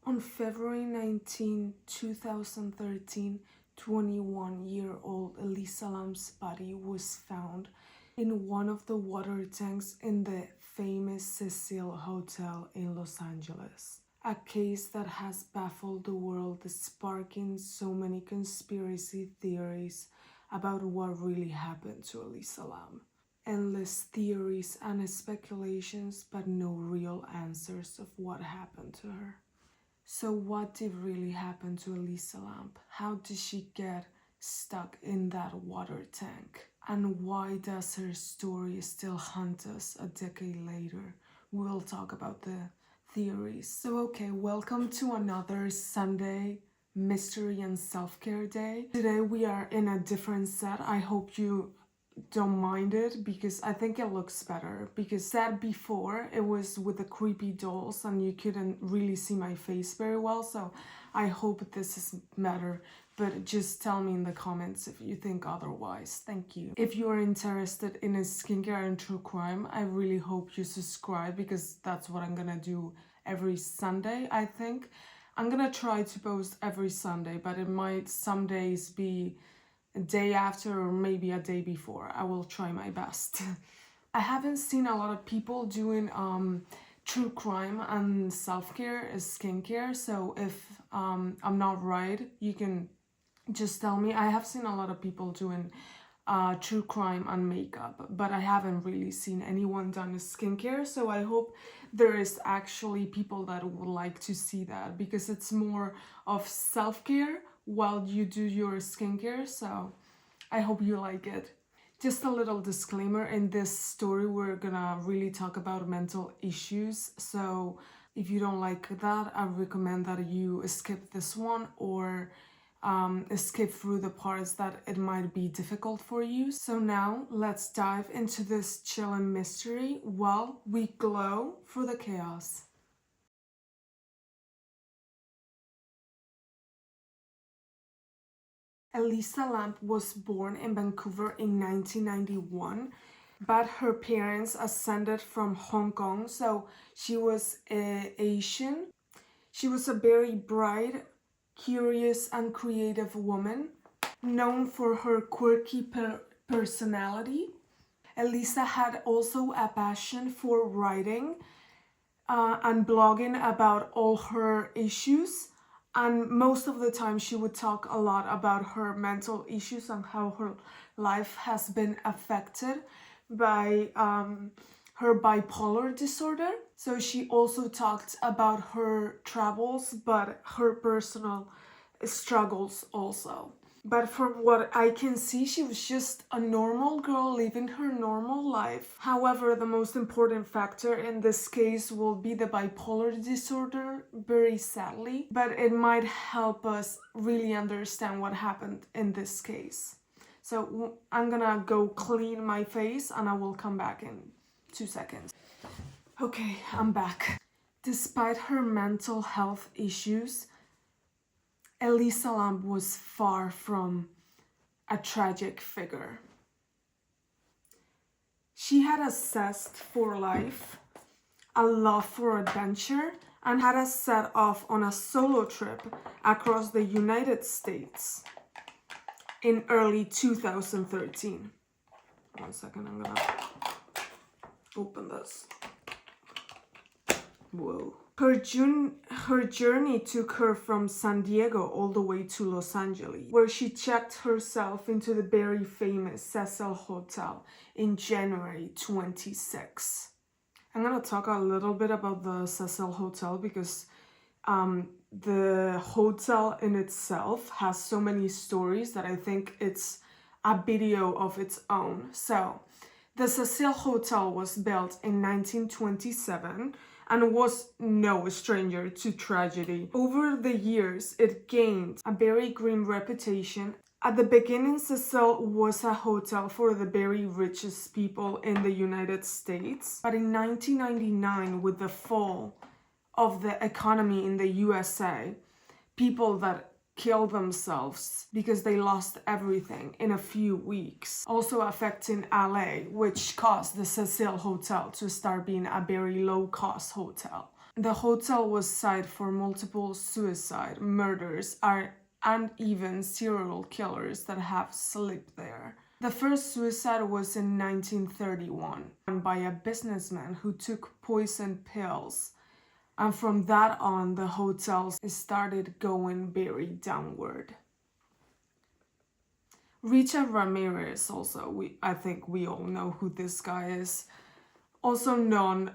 On February 19, 2013, 21-year-old Elisa Lam's body was found in one of the water tanks in the famous Cecil Hotel in Los Angeles. A case that has baffled the world, sparking so many conspiracy theories about what really happened to Elisa Lam. Endless theories and speculations, but no real answers of what happened to her. So what did really happen to Elisa Lam? How did she get stuck in that water tank? And why does her story still haunt us a decade later? We'll talk about the theories. So okay, welcome to another Sunday mystery and self-care day. Today we are in a different set. I hope you don't mind it because I think it looks better, because that before it was with the creepy dolls and you couldn't really see my face very well, so I hope this is better, but just tell me in the comments if you think otherwise. Thank you. If you are interested in a skincare and true crime, I really hope you subscribe, because that's what I'm gonna do every Sunday. I think I'm gonna try to post every Sunday, but it might some days be a day after or maybe a day before. I will try my best. I haven't seen a lot of people doing true crime and self-care as skincare, so if I'm not right, you can just tell me. I have seen a lot of people doing true crime and makeup, but I haven't really seen anyone done skincare, so I hope there is actually people that would like to see that, because it's more of self-care while you do your skincare, so I hope you like it. Just a little disclaimer, in this story we're gonna really talk about mental issues, so if you don't like that, I recommend that you skip this one or skip through the parts that it might be difficult for you. So now let's dive into this chilling mystery while we glow for the chaos. Elisa Lam was born in Vancouver in 1991, but her parents ascended from Hong Kong, so she was Asian. She was a very bright, curious and creative woman, known for her quirky personality. Elisa had also a passion for writing and blogging about all her issues, and most of the time she would talk a lot about her mental issues and how her life has been affected by her bipolar disorder. So she also talked about her travels, but her personal struggles also. But from what I can see, she was just a normal girl living her normal life. However, the most important factor in this case will be the bipolar disorder, very sadly. But it might help us really understand what happened in this case. So I'm gonna go clean my face and I will come back in 2 seconds. Okay, I'm back. Despite her mental health issues, Elisa Lam was far from a tragic figure. She had a zest for life, a love for adventure, and had a set off on a solo trip across the United States in early 2013. 1 second, I'm gonna open this. Whoa. Her journey took her from San Diego all the way to Los Angeles, where she checked herself into the very famous Cecil Hotel in January 26. I'm gonna talk a little bit about the Cecil Hotel because the hotel in itself has so many stories that I think it's a video of its own. So, the Cecil Hotel was built in 1927 and was no stranger to tragedy. Over the years, it gained a very grim reputation. At the beginning, Cecil was a hotel for the very richest people in the United States. But in 1999, with the fall of the economy in the USA, people that killed themselves because they lost everything in a few weeks, also affecting LA, which caused the Cecil Hotel to start being a very low-cost hotel. The hotel was site for multiple suicide, murders, and even serial killers that have slept there. The first suicide was in 1931 by a businessman who took poison pills. And from that on, the hotels started going very downward. Rita Ramirez also, I think we all know who this guy is. Also known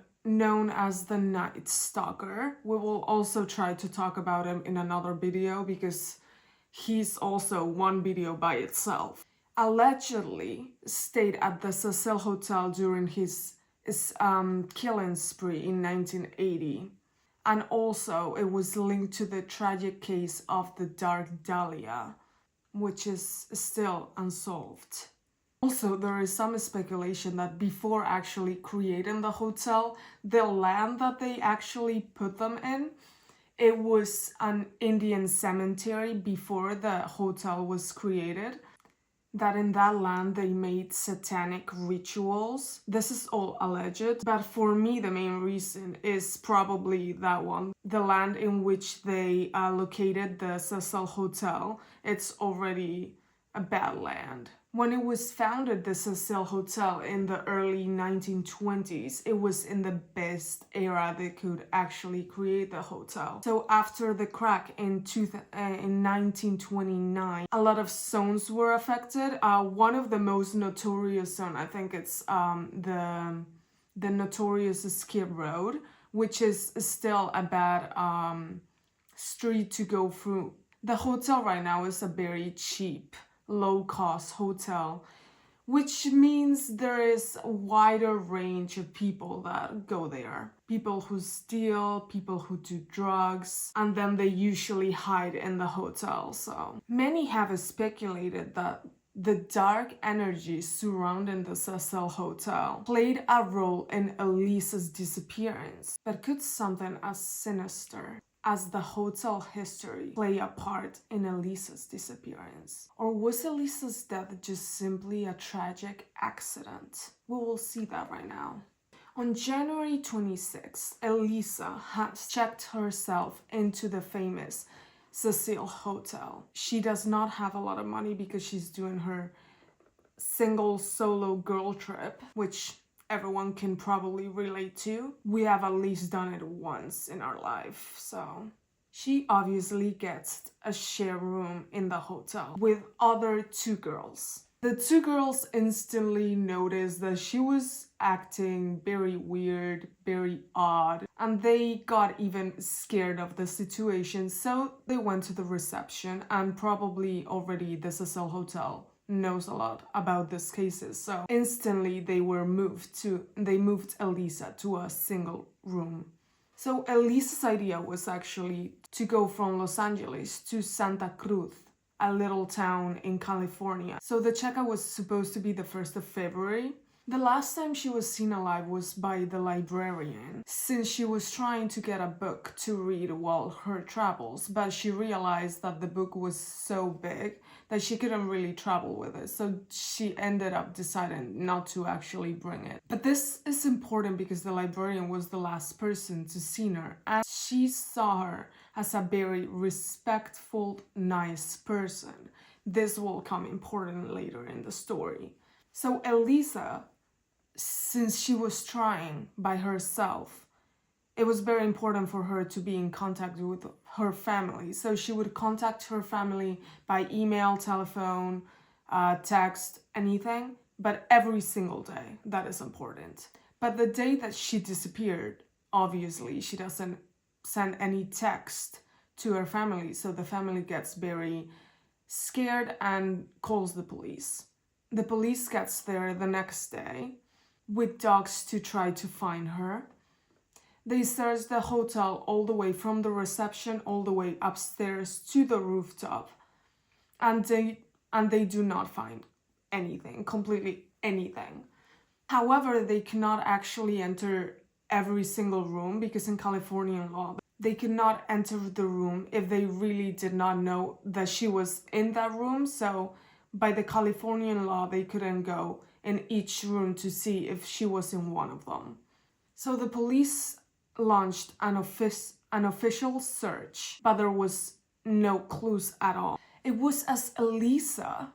as the Night Stalker. We will also try to talk about him in another video because he's also one video by itself. Allegedly stayed at the Cecil Hotel during his killing spree in 1980. And also it was linked to the tragic case of the Dark Dahlia, which is still unsolved. Also, there is some speculation that before actually creating the hotel, the land that they actually put them in, it was an Indian cemetery before the hotel was created. That in that land they made satanic rituals. This is all alleged, but for me the main reason is probably that one. The land in which they located the Cecil Hotel, it's already a bad land. When it was founded, the Cecil Hotel in the early 1920s, it was in the best era they could actually create the hotel. So after the crack in 1929, a lot of zones were affected. One of the most notorious zone, I think it's the notorious Skid Road, which is still a bad street to go through. The hotel right now is a very cheap, low-cost hotel, which means there is a wider range of people that go there. People who steal, people who do drugs, and then they usually hide in the hotel. So many have speculated that the dark energy surrounding the Cecil Hotel played a role in Elisa's disappearance, but could something as sinister as the hotel history play a part in Elisa's disappearance? Or was Elisa's death just simply a tragic accident? We will see that right now. On January 26th, Elisa has checked herself into the famous Cecil Hotel. She does not have a lot of money because she's doing her single solo girl trip, which everyone can probably relate to. We have at least done it once in our life, so she obviously gets a share room in the hotel with other two girls. The two girls instantly noticed that she was acting very weird, very odd, and they got even scared of the situation, so they went to the reception, and probably already the Cecil Hotel knows a lot about these cases, so instantly they moved Elisa to a single room. So Elisa's idea was actually to go from Los Angeles to Santa Cruz, a little town in California. So the checkout was supposed to be the 1st of February. The last time she was seen alive was by the librarian, since she was trying to get a book to read while her travels, but she realized that the book was so big that she couldn't really travel with it, so she ended up deciding not to actually bring it. But this is important because the librarian was the last person to see her, and she saw her as a very respectful, nice person. This will come important later in the story. So Elisa, since she was trying by herself, it was very important for her to be in contact with her family. So she would contact her family by email, telephone, text, anything, but every single day. That is important. But the day that she disappeared, obviously, she doesn't send any text to her family. So the family gets very scared and calls the police. The police gets there the next day with dogs to try to find her. They search the hotel all the way from the reception all the way upstairs to the rooftop, and they do not find anything, completely anything. However, they cannot actually enter every single room because in Californian law, they could not enter the room if they really did not know that she was in that room. So by the Californian law, they couldn't go in each room to see if she was in one of them. So the police launched an official search, but there was no clues at all. It was as Elisa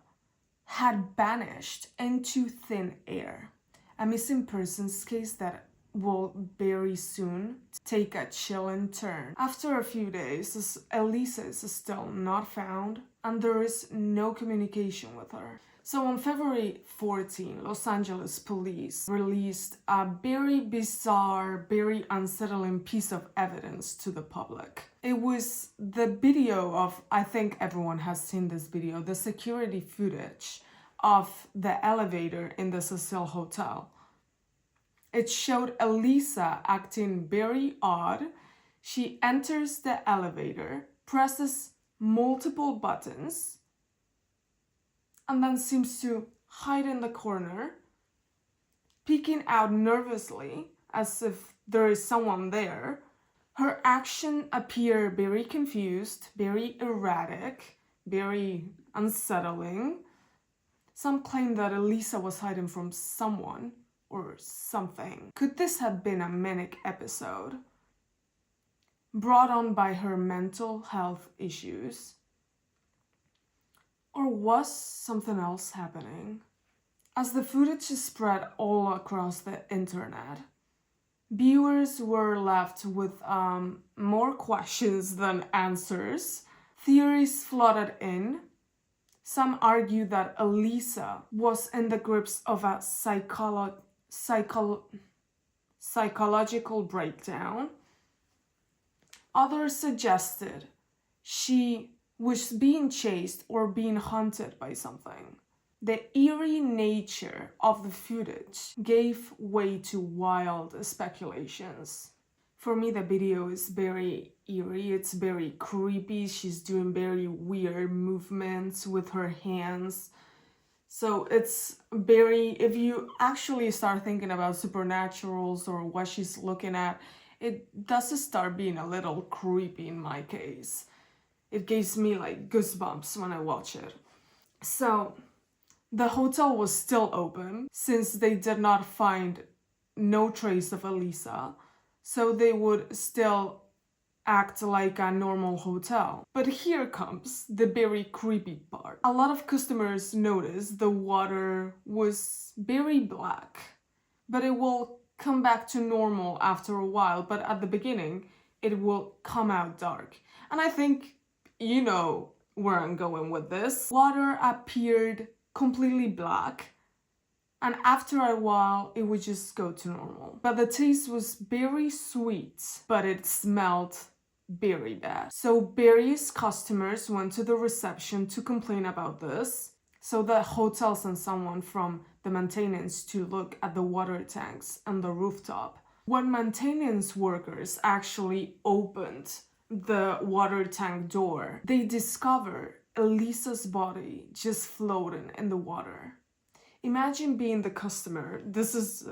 had vanished into thin air. A missing persons case that will very soon take a chilling turn. After a few days, Elisa is still not found and there is no communication with her. So on February 14, Los Angeles police released a very bizarre, very unsettling piece of evidence to the public. It was the video of, I think everyone has seen this video, the security footage of the elevator in the Cecil Hotel. It showed Elisa acting very odd. She enters the elevator, presses multiple buttons, and then seems to hide in the corner, peeking out nervously as if there is someone there. Her actions appear very confused, very erratic, very unsettling. Some claim that Elisa was hiding from someone or something. Could this have been a manic episode brought on by her mental health issues? Or was something else happening? As the footage spread all across the internet, viewers were left with more questions than answers. Theories flooded in. Some argue that Elisa was in the grips of a psychological breakdown. Others suggested she was being chased or being hunted by something. The eerie nature of the footage gave way to wild speculations. For me, the video is very eerie, it's very creepy. She's doing very weird movements with her hands. So it's very, if you actually start thinking about supernaturals or what she's looking at, it does start being a little creepy in my case. It gives me like goosebumps when I watch it. So the hotel was still open since they did not find no trace of Elisa. So they would still act like a normal hotel. But here comes the very creepy part. A lot of customers noticed the water was very black, but it will come back to normal after a while. But at the beginning, it will come out dark. And I think you know where I'm going with this. Water appeared completely black, and after a while it would just go to normal. But the taste was very sweet, but it smelled very bad. So various customers went to the reception to complain about this. So the hotel sent someone from the maintenance to look at the water tanks and the rooftop. When maintenance workers actually opened the water tank door, they discovered Elisa's body just floating in the water. Imagine being the customer. This is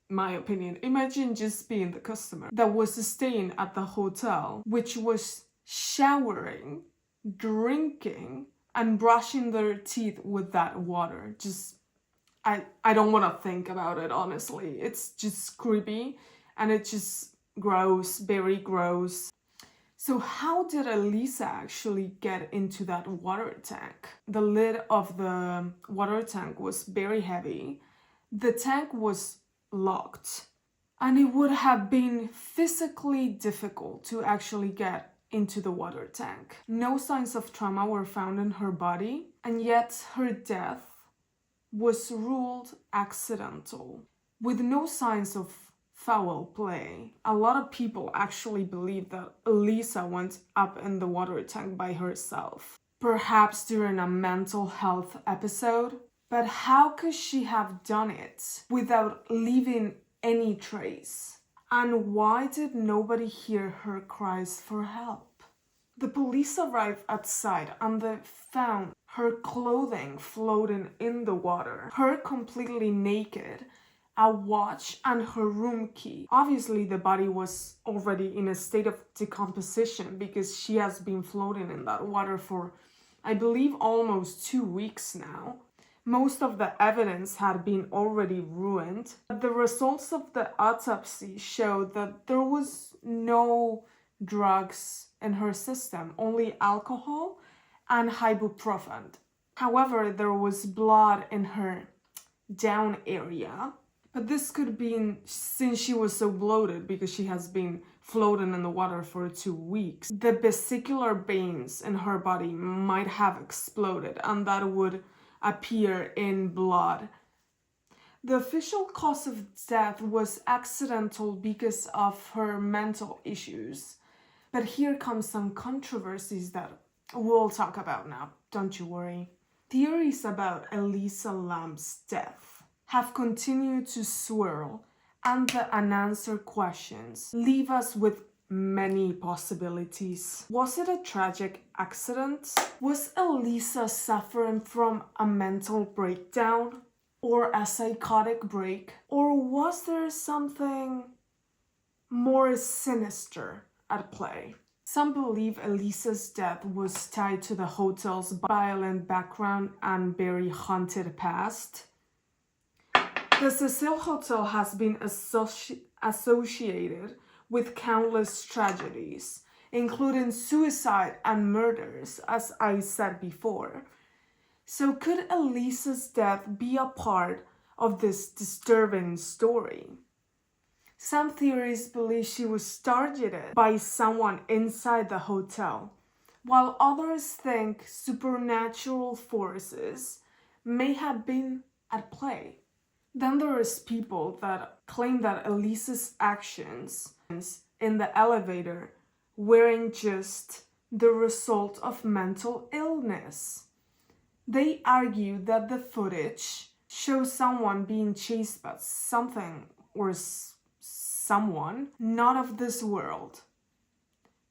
my opinion. Imagine just being the customer that was staying at the hotel, which was showering, drinking, and brushing their teeth with that water. Just, I don't want to think about it, honestly. It's just creepy and it's just gross, very gross. So how did Elisa actually get into that water tank? The lid of the water tank was very heavy. The tank was locked, and it would have been physically difficult to actually get into the water tank. No signs of trauma were found in her body, and yet her death was ruled accidental, with no signs of foul play. A lot of people actually believe that Elisa went up in the water tank by herself, perhaps during a mental health episode. But how could she have done it without leaving any trace? And why did nobody hear her cries for help? The police arrived outside and they found her clothing floating in the water, her completely naked, a watch, and her room key. Obviously, the body was already in a state of decomposition because she has been floating in that water for, I believe, almost 2 weeks now. Most of the evidence had been already ruined. The results of the autopsy showed that there was no drugs in her system, only alcohol and ibuprofen. However, there was blood in her down area, but this could be since she was so bloated because she has been floating in the water for 2 weeks. The vesicular veins in her body might have exploded, and that would appear in blood. The official cause of death was accidental because of her mental issues. But here comes some controversies that we'll talk about now, don't you worry. Theories about Elisa Lam's death have continued to swirl, and the unanswered questions leave us with many possibilities. Was it a tragic accident? Was Elisa suffering from a mental breakdown or a psychotic break? Or was there something more sinister at play? Some believe Elisa's death was tied to the hotel's violent background and very haunted past. The Cecil Hotel has been associated with countless tragedies, including suicide and murders, as I said before. So could Elisa's death be a part of this disturbing story? Some theories believe she was targeted by someone inside the hotel, while others think supernatural forces may have been at play. Then there is people that claim that Elisa's actions in the elevator weren't just the result of mental illness. They argue that the footage shows someone being chased by something or someone not of this world.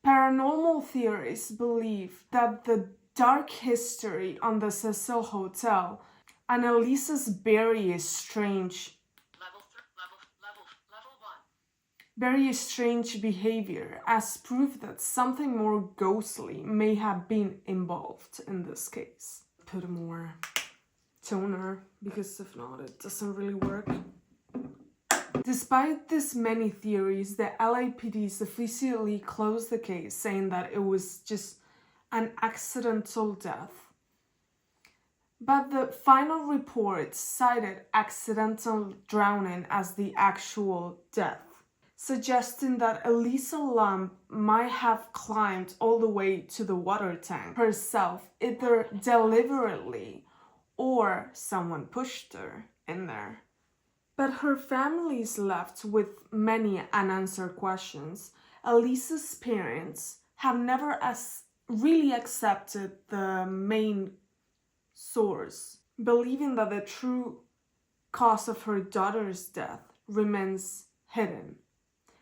Paranormal theorists believe that the dark history on the Cecil Hotel and Elisa's very strange behavior as proof that something more ghostly may have been involved in this case. Put more toner because if not, it doesn't really work. Despite this many theories, the LAPD officially closed the case, saying that it was just an accidental death. But the final report cited accidental drowning as the actual death, suggesting that Elisa Lam might have climbed all the way to the water tank herself, either deliberately or someone pushed her in there. But her family is left with many unanswered questions. Elisa's parents have never really accepted the main source, believing that the true cause of her daughter's death remains hidden.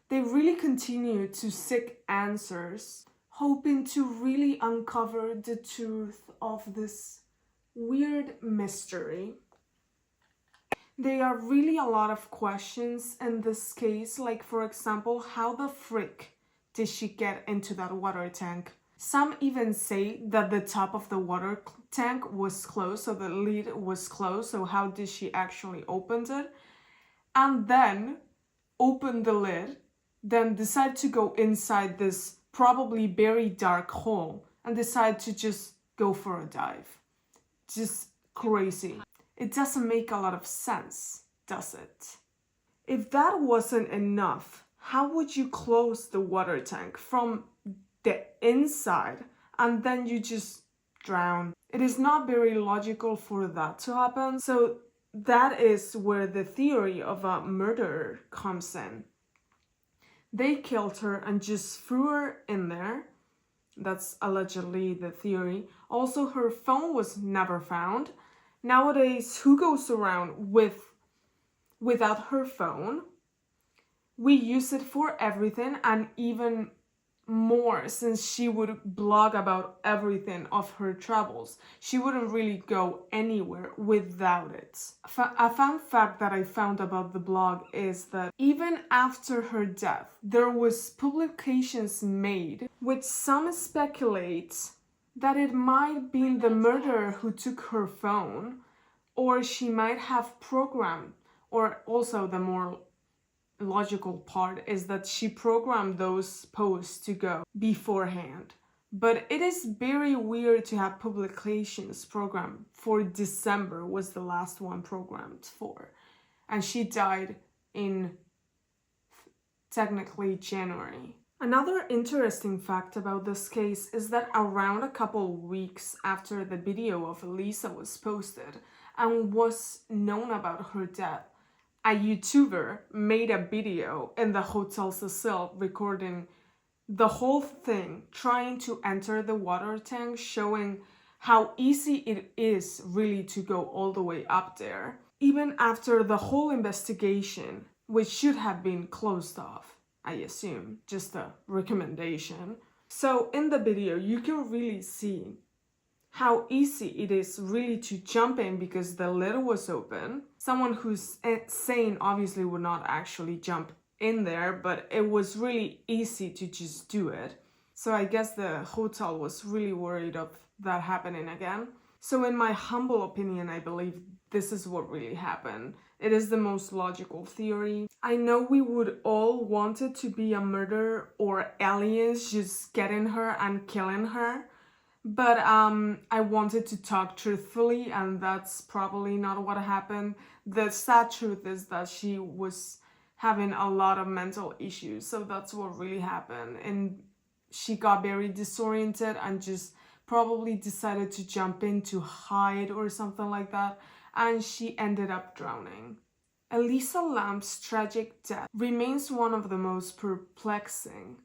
They really continue to seek answers, hoping to really uncover the truth of this weird mystery. There are really a lot of questions in this case, like for example, how the frick did she get into that water tank? Some even say that the top of the water tank was closed, so the lid was closed, so how did she actually open it? And then open the lid, then decide to go inside this probably very dark hole and decide to just go for a dive. Just crazy. It doesn't make a lot of sense, does it? If that wasn't enough, how would you close the water tank from the inside and then you just drown? It is not very logical for that to happen. So that is where the theory of a murder comes in. They killed her and just threw her in there. That's allegedly the theory. Also, her phone was never found. Nowadays, who goes around without her phone? We use it for everything, and even more since she would blog about everything of her travels. She wouldn't really go anywhere without it. A fun fact that I found about the blog is that even after her death, there was publications made which some speculate that it might be the murderer who took her phone, or she might have programmed, or also the more logical part is that she programmed those posts to go beforehand. But it is very weird to have publications programmed for December, was the last one programmed for. And she died in technically January. Another interesting fact about this case is that around a couple weeks after the video of Elisa was posted and was known about her death, a YouTuber made a video in the Hotel Cecil recording the whole thing, trying to enter the water tank, showing how easy it is really to go all the way up there, even after the whole investigation, which should have been closed off, I assume, just a recommendation. So in the video, you can really see how easy it is really to jump in because the lid was open. Someone who's sane obviously would not actually jump in there, but it was really easy to just do it. So I guess the hotel was really worried of that happening again. So in my humble opinion, I believe this is what really happened. It is the most logical theory. I know we would all want it to be a murder or aliens just getting her and killing her, but I wanted to talk truthfully, and that's probably not what happened. The sad truth is that she was having a lot of mental issues, so that's what really happened. And she got very disoriented and just probably decided to jump in to hide or something like that, and she ended up drowning. Elisa Lam's tragic death remains one of the most perplexing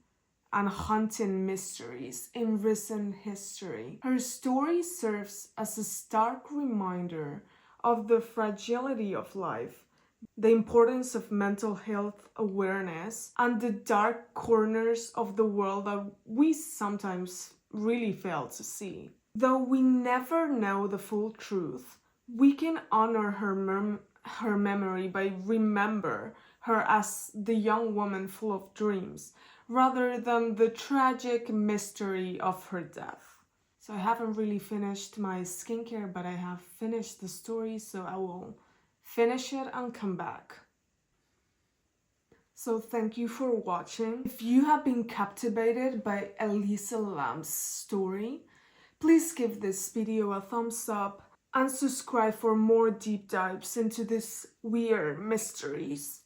and haunting mysteries in recent history. Her story serves as a stark reminder of the fragility of life, the importance of mental health awareness, and the dark corners of the world that we sometimes really fail to see. Though we never know the full truth, we can honor her memory by remember her as the young woman full of dreams, rather than the tragic mystery of her death. So I haven't really finished my skincare, but I have finished the story, so I will finish it and come back. So thank you for watching. If you have been captivated by Elisa Lam's story, please give this video a thumbs up and subscribe for more deep dives into these weird mysteries.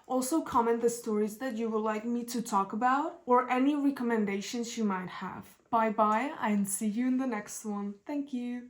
Also comment the stories that you would like me to talk about or any recommendations you might have. Bye bye and see you in the next one. Thank you.